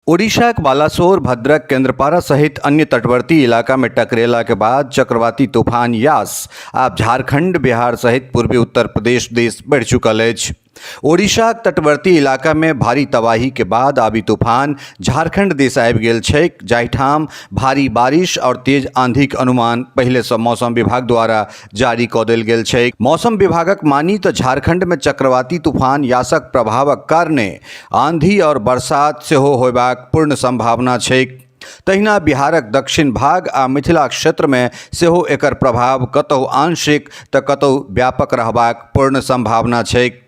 ओडिशा के बालासोर, भद्रक, केंद्रपाड़ा सहित अन्य तटवर्ती इलाका में टकरेला के बाद चक्रवाती तूफान यास अब झारखंड, बिहार सहित पूर्वी उत्तर प्रदेश देश बढ़ चुकल अछि। ओडिशा के तटवर्ती इलाका में भारी तबाही के बाद आबी तूफान झारखंड देश आबि गेल छैक, जाहिठाम भारी बारिश और तेज आंधी के अनुमान पहले से मौसम विभाग द्वारा जारी कऽ देल गेल छैक। मौसम विभागक मानी तऽ झारखंड में चक्रवाती तूफान यासक प्रभावक कारणे आंधी और बरसात सेहो होयबाक पूर्ण संभावना छैक। तहिना बिहारक दक्षिण भाग आ मिथिला क्षेत्र में सेहो एकर प्रभाव कतहु आंशिक तऽ कतहु व्यापक रहबाक पूर्ण संभावना छैक।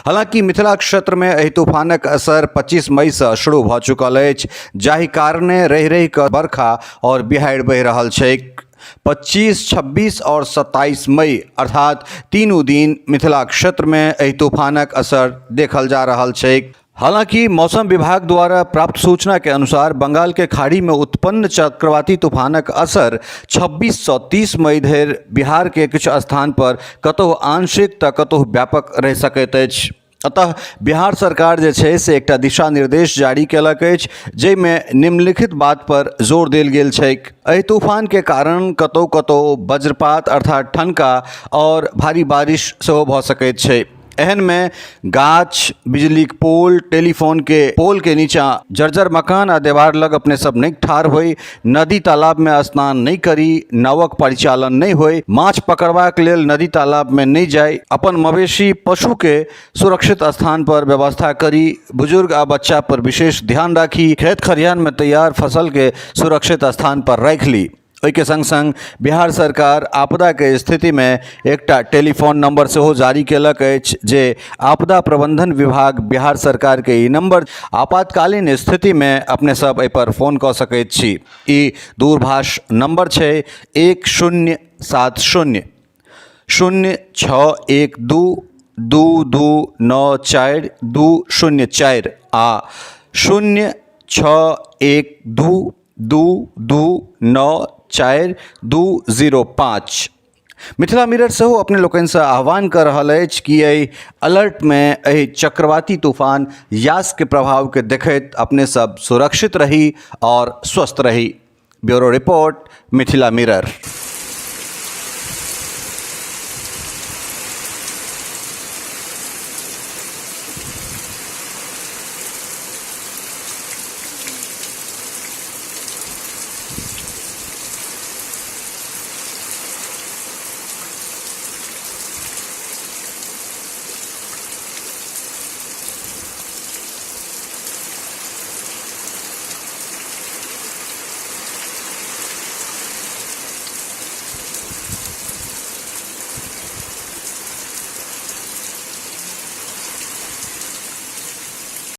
हालांकि मिथिला क्षेत्र में एहि तूफानक असर 25 मई से शुरू भऽ चुकल अछि, जाहि कारणे रहि रहि कऽ बरखा और बिहाड़ि बहि रहल छैक। 25, 26 और 27 मई अर्थात तीनों दिन मिथिला क्षेत्र में एहि तूफानक असर देखल जा रहल छैक। हालांकि मौसम विभाग द्वारा प्राप्त सूचना के अनुसार बंगाल के खाड़ी में उत्पन्न चक्रवाती तूफानक असर 26 से 30 मई धरि बिहार के किछु स्थान पर कतहु आंशिक तऽ कतहु व्यापक रहि सकैत अछि। अतः बिहार सरकार जे छै से एकटा दिशा निर्देश जारी केलक अछि, जाहिमे निम्नलिखित बात पर जोर देल गेल छैक। एहि तूफान के कारण कतहु कतहु वज्रपात अर्थात ठनका और भारी बारिश सेहो भऽ सकैत छै। एहन में गाछ, बिजली के पोल, टेलीफोन के पोल के नीचा जर्जर मकान आ देवार लग अपने सब नहीं ठाढ़ होई, नदी तालाब में स्नान नहीं करी, नावक परिचालन नहीं होई, माछ पकड़बाक लेल नदी तालाब में नहीं जाय, अपन मवेशी पशु के सुरक्षित स्थान पर व्यवस्था करी, बुजुर्ग आ बच्चा पर विशेष ध्यान राखी, खेत खरिहान में तैयार फसल के सुरक्षित स्थान पर राखि ली। ओहि के संग संग बिहार सरकार आपदा के स्थिति में एकटा टेलीफोन नंबर सेहो जारी केलक अछि, जे आपदा प्रबंधन विभाग बिहार सरकार के ई नंबर आपातकालीन स्थिति में अपने सब एहि पर फोन कऽ सकैत छी। ई दूरभाष नंबर छै 1070 0612 2294 204 आ 0612 2294 205। मिथिला मिरर सेहो अपने लोकनि से आह्वान कर रहल अछि कि एहि अलर्ट में एहि चक्रवाती तूफान यास के प्रभाव के देखैत अपने सब सुरक्षित रही और स्वस्थ रही। Bureau report, Mithila mirror.